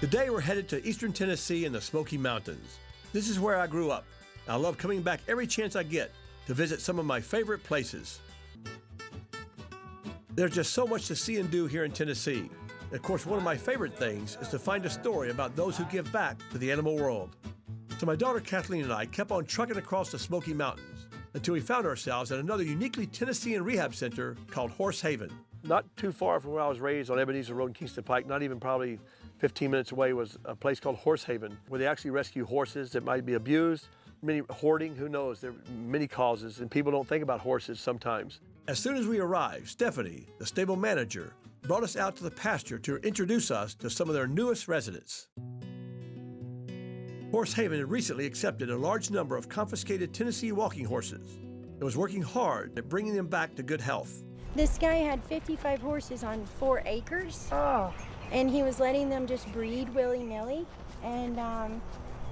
Today we're headed to eastern Tennessee in the Smoky Mountains. This is where I grew up. I love coming back every chance I get to visit some of my favorite places. There's just so much to see and do here in Tennessee. And of course, one of my favorite things is to find a story about those who give back to the animal world. So my daughter Kathleen and I kept on trucking across the Smoky Mountains until we found ourselves at another uniquely Tennessean rehab center called Horse Haven. Not too far from where I was raised on Ebenezer Road in Kingston Pike, not even probably 15 minutes away, was a place called Horse Haven, where they actually rescue horses that might be abused, many hoarding, who knows, there are many causes, and people don't think about horses sometimes. As soon as we arrived, Stephanie, the stable manager, brought us out to the pasture to introduce us to some of their newest residents. Horse Haven had recently accepted a large number of confiscated Tennessee walking horses and was working hard at bringing them back to good health. This guy had 55 horses on 4 acres. Oh. And he was letting them just breed willy-nilly. And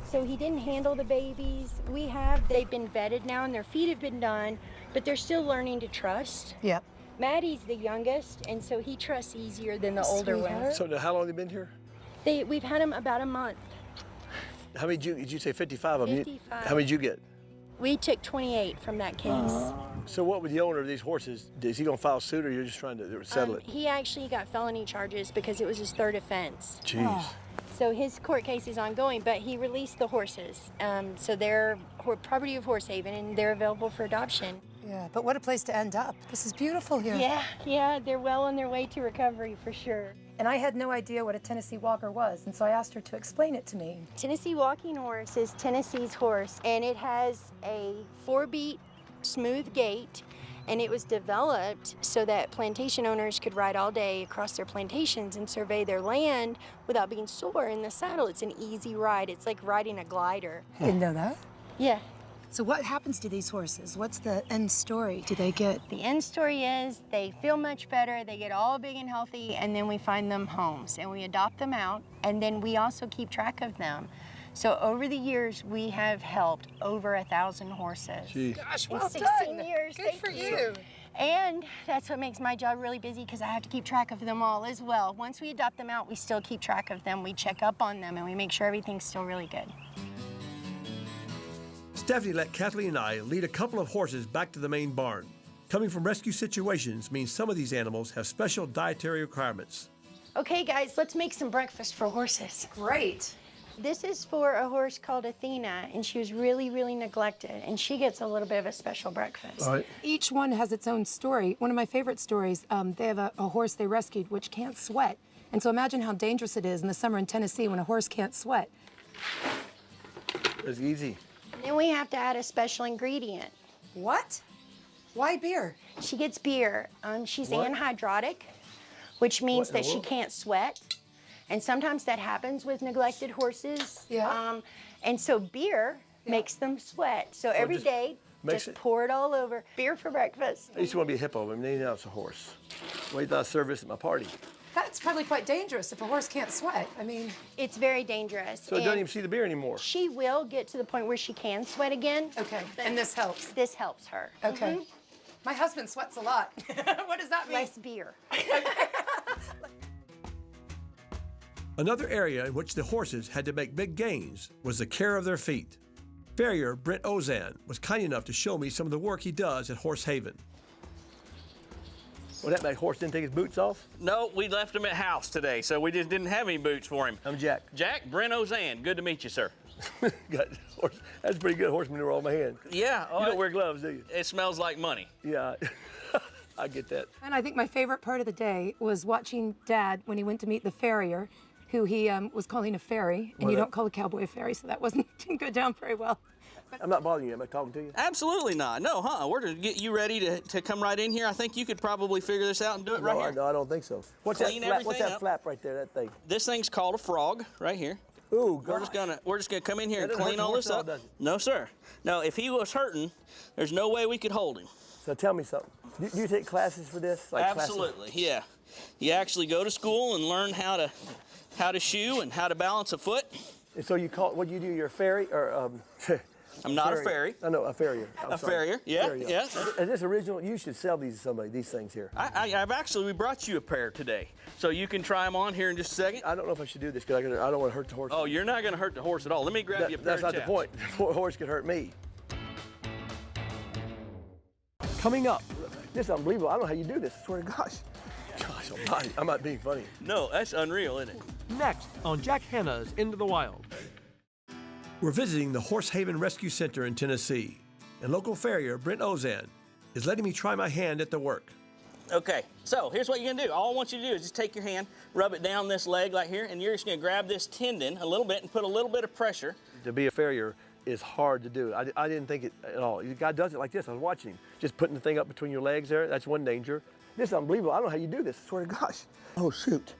so he didn't handle the babies. They've been vetted now and their feet have been done, but they're still learning to trust. Yep. Maddie's the youngest, and so he trusts easier than the older ones. So now how long have they been here? We've had them about a month. How many did you say 55 of them? 55. How many did you get? We took 28 from that case. So what would the owner of these horses, is he gonna file suit or you're just trying to settle it? He actually got felony charges because it was his 3rd offense. Jeez. So his court case is ongoing, but he released the horses. So they're property of Horse Haven and they're available for adoption. Yeah, but what a place to end up. This is beautiful here. Yeah, they're well on their way to recovery for sure. And I had no idea what a Tennessee Walker was, and so I asked her to explain it to me. Tennessee walking horse is Tennessee's horse, and it has a 4-beat smooth gait, and it was developed so that plantation owners could ride all day across their plantations and survey their land without being sore in the saddle. It's an easy ride. It's like riding a glider. Didn't know that? Yeah. So what happens to these horses? What's the end story? Do they get... The end story is they feel much better, they get all big and healthy, and then we find them homes and we adopt them out, and then we also keep track of them. So over the years, we have helped over 1,000 horses. Jeez. Gosh, In well 16 done. years. Good for you. And that's what makes my job really busy because I have to keep track of them all as well. Once we adopt them out, we still keep track of them. We check up on them and we make sure everything's still really good. Stephanie let Kathleen and I lead a couple of horses back to the main barn. Coming from rescue situations means some of these animals have special dietary requirements. Okay, guys, let's make some breakfast for horses. Great. This is for a horse called Athena, and she was really, really neglected, and she gets a little bit of a special breakfast. All right. Each one has its own story. One of my favorite stories, they have a horse they rescued which can't sweat. And so imagine how dangerous it is in the summer in Tennessee when a horse can't sweat. It's easy. Then we have to add a special ingredient. What? Why beer? She gets beer. She's What? anhydrotic, which means What? that she can't sweat. And sometimes that happens with neglected horses. Yeah. And so beer makes them sweat. So every just day, makes just it- pour it all over. Beer for breakfast. I used to want to be a hippo, but now it's a horse. Wait till I service at my party. That's probably quite dangerous if a horse can't sweat. I mean... It's very dangerous. So it doesn't even see the beer anymore. She will get to the point where she can sweat again. Okay, and this helps. This helps her. Okay. My husband sweats a lot. What does that mean? Less beer. Another area in which the horses had to make big gains was the care of their feet. Farrier Brent Ozan was kind enough to show me some of the work he does at Horse Haven. Well, that horse didn't take his boots off? No, we left him at house today, so we just didn't have any boots for him. I'm Jack. Jack, Brent Ozan, good to meet you, sir. Got horse. That's pretty good horse manure on my hand. Yeah. You don't wear gloves, do you? It smells like money. Yeah, I get that. And I think my favorite part of the day was watching Dad when he went to meet the farrier, who he was calling a fairy, and Well, you that- don't call a cowboy a fairy, so that didn't go down very well. I'm not bothering you. Am I talking to you? Absolutely not. No, we're to get you ready to come right in here. I think you could probably figure this out and do it right here. No, I don't think so. What's Clean that flap? What's everything that up. flap right there? That thing. This thing's called a frog right here. Ooh, We're just gonna come in here and That doesn't clean hurt the all horse this at all, up. does it? No, sir. No, if he was hurting, there's no way we could hold him. So tell me something. Do you take classes for this? Like Absolutely, yeah. You actually go to school and learn how to shoe and how to balance a foot. And so you call what do you do? You're a fairy or I'm not a fairy. I know, a farrier. A farrier, yeah, yeah. Is this original? You should sell these to somebody, these things here. We brought you a pair today, so you can try them on here in just a second. I don't know if I should do this because I don't want to hurt the horse. Oh, you're not going to hurt the horse at all. Let me grab you a pair That's of not the chaps. point. The horse could hurt me. Coming up. This is unbelievable. I don't know how you do this. I swear to gosh. Gosh almighty. I'm not being funny. No, that's unreal, isn't it? Next on Jack Hanna's Into the Wild. We're visiting the Horse Haven Rescue Center in Tennessee, and local farrier Brent Ozan is letting me try my hand at the work. Okay, so here's what you're gonna do. All I want you to do is just take your hand, rub it down this leg like here, and you're just gonna grab this tendon a little bit and put a little bit of pressure. To be a farrier is hard to do. I didn't think it at all. The guy does it like this. I was watching him. Just putting the thing up between your legs there, that's one danger. This is unbelievable. I don't know how you do this. I swear to gosh. Oh, shoot.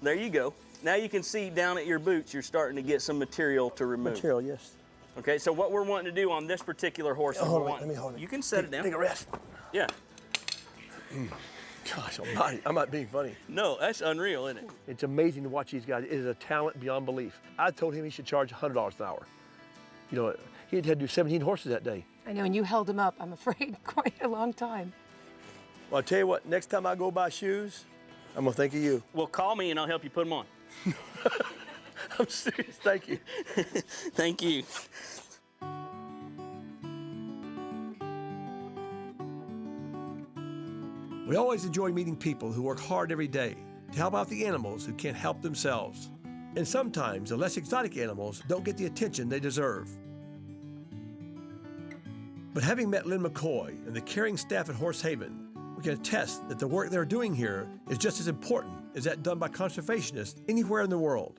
There you go. Now you can see down at your boots, you're starting to get some material to remove. Material, yes. Okay, so what we're wanting to do on this particular horse, Let me hold it. You can set it down. Take a rest. Yeah. Gosh almighty, I'm not being funny. No, that's unreal, isn't it? It's amazing to watch these guys. It is a talent beyond belief. I told him he should charge $100 an hour. You know, he had to do 17 horses that day. I know, and you held him up, I'm afraid, quite a long time. Well, I'll tell you what, next time I go buy shoes, I'm gonna think of you. Well, call me and I'll help you put them on. I'm serious, thank you. Thank you. We always enjoy meeting people who work hard every day to help out the animals who can't help themselves. And sometimes the less exotic animals don't get the attention they deserve. But having met Lynn McCoy and the caring staff at Horse Haven, we can attest that the work they're doing here is just as important as that done by conservationists anywhere in the world.